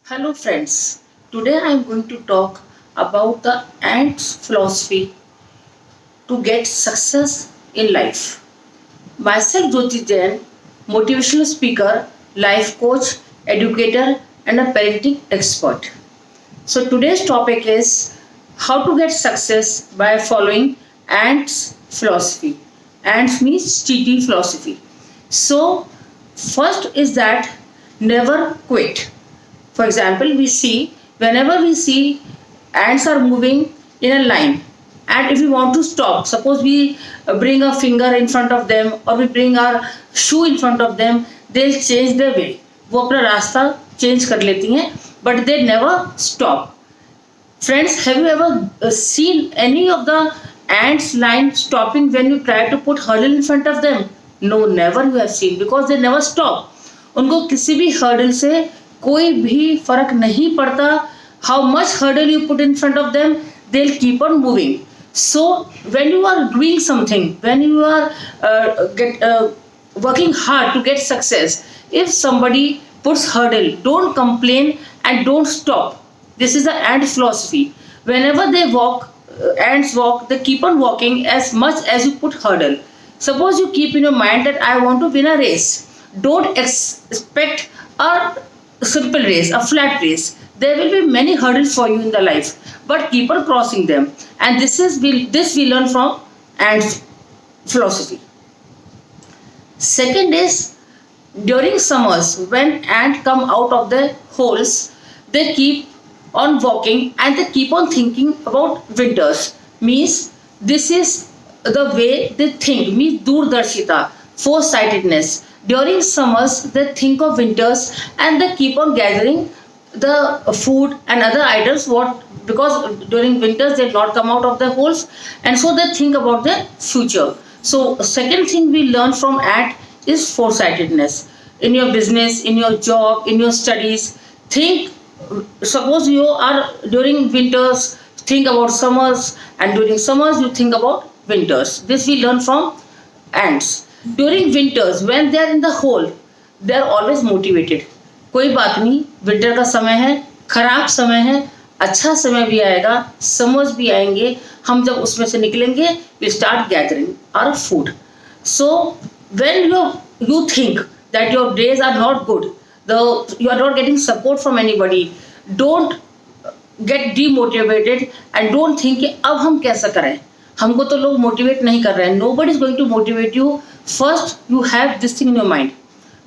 Hello, friends. Today I am going to talk about the ants philosophy to get success in life. Myself, Jyoti Jain, motivational speaker, life coach, educator, and a parenting expert. So, today's topic is how to get success by following ants philosophy. Ants means TT philosophy. So, first is that never quit. For example, whenever we see ants are moving in a line, and if we want to stop, suppose we bring a finger in front of them or we bring our shoe in front of them, they'll change their way. वो अपना रास्ता change कर लेती हैं, but they never stop. Friends, have you ever seen any of the ants line stopping when you try to put hurdle in front of them? No, never you have seen because they never stop. उनको किसी भी hurdle से कोई भी फर्क नहीं पड़ता. How much hurdle you put in front of them, they'll keep on moving. So when you are doing something, when you are working hard to get success, if somebody puts hurdle, don't complain and don't stop. This is the ant philosophy. Whenever they walk, ants walk, they keep on walking as much as you put hurdle. Suppose you keep in your mind that I want to win a race. Don't expect a simple race, a flat race. There will be many hurdles for you in the life, but keep on crossing them. And this we learn from ants philosophy. Second is during summers when ants come out of their holes, they keep on walking and they keep on thinking about winters. Means this is the way they think. Means durdarshita, foresightedness. During summers they think of winters and they keep on gathering the food and other items what because during winters they not come out of their holes and so they think about their future. So second thing we learn from ant is foresightedness in your business, in your job, in your studies. Think, suppose you are during winters, think about summers, and during summers you think about winters. This we learn from ants. During winters when they are in the hole, they are always motivated. कोई बात नहीं, winter का समय है, खराब समय है, अच्छा समय भी आएगा, समर्स भी आएंगे, हम जब उसमें से निकलेंगे we start gathering our food. So when you think that your days are not good, you are not getting support from anybody, don't get demotivated and don't think कि अब हम कैसा करें, हमको तो लोग मोटिवेट नहीं कर रहे हैं. Nobody is going to motivate you. First you have this thing in your mind.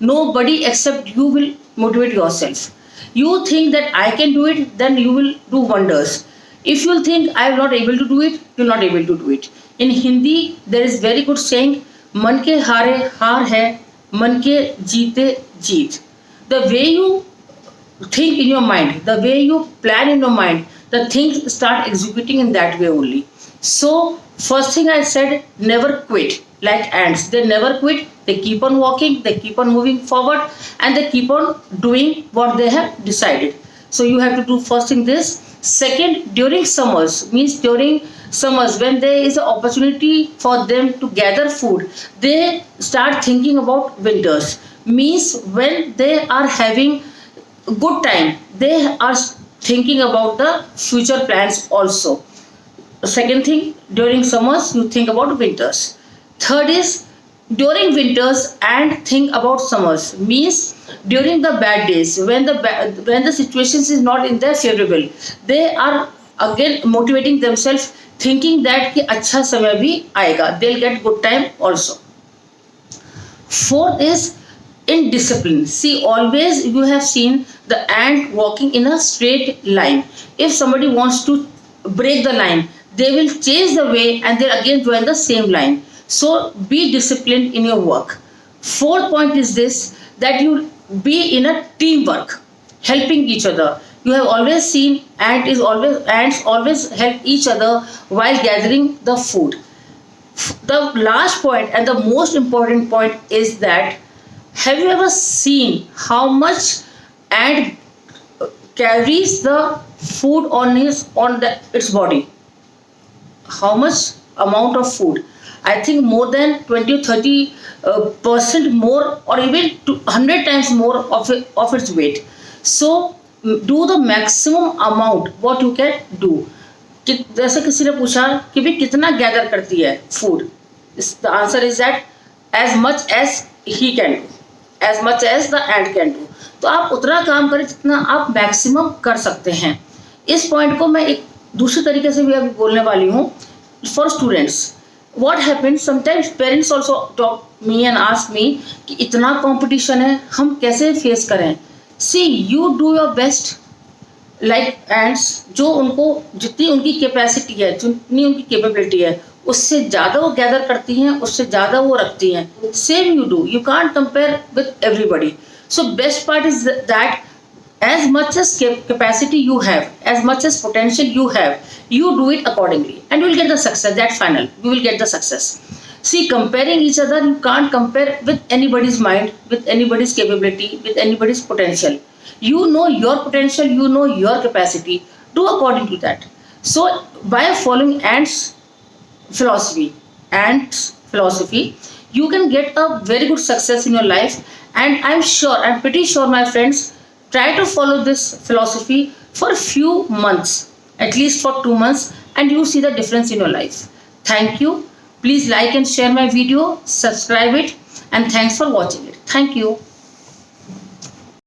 Nobody except you will motivate yourself. You think that I can do it, then you will do wonders. If you think I am not able to do it, you are not able to do it. In Hindi there is very good saying, मन के हारे हार है, मन के जीते जीत. The way you think in your mind, the way you plan in your mind, the things start executing in that way only. So first thing I said, never quit. Like ants, they never quit. They keep on walking, they keep on moving forward, and they keep on doing what they have decided. So you have to do first thing this. Second, during summers, means during summers when there is an opportunity for them to gather food, they start thinking about winters. Means when they are having good time, they are thinking about the future plans also. Second thing, during summers you think about winters. Third is during winters and think about summers. Means during the bad days when the situations is not in their favorable, they are again motivating themselves, thinking that कि अच्छा समय भी आएगा, they'll get good time also. Fourth is in discipline. See, always you have seen the ant walking in a straight line. If somebody wants to break the line, they will change the way and they'll again join the same line. So be disciplined in your work. Fourth point is this, that you be in a teamwork, helping each other. You have always seen ants always help each other while gathering the food. The last point and the most important point is that have you ever seen how much ant carries the food on its body? How much amount of food? I think more than 20 or 30% more or even 100 times more of its weight. So do the maximum amount what you can do. जैसे किसी ने पूछा कि भाई कितना gather करती है food, the answer is that as much as he can do, as much as the ant can do. तो आप उतना काम करें जितना आप मैक्सिमम कर सकते हैं. इस पॉइंट को मैं एक दूसरे तरीके से भी अभी बोलने वाली हूँ. For students, what happens sometimes parents also talk me and ask me कि इतना कंपटीशन है हम कैसे फेस करें. see you do your best like ants, जो उनको जितनी उनकी कैपेसिटी है, जितनी उनकी कैपेबिलिटी है, उससे ज़्यादा वो गैदर करती हैं, उससे ज़्यादा वो रखती हैं. Same you do, you can't compare with everybody. So best part is that as much as capacity you have, as much as potential you have, you do it accordingly and you will get the success. That final, you will get the success. See, comparing each other, you can't compare with anybody's mind, with anybody's capability, with anybody's potential. You know your potential, you know your capacity, do according to that. So by following ants philosophy, you can get a very good success in your life. And I'm pretty sure my friends, try to follow this philosophy for a few months, at least for 2 months, and you see the difference in your life. Thank you. Please like and share my video, subscribe it, and thanks for watching it. Thank you.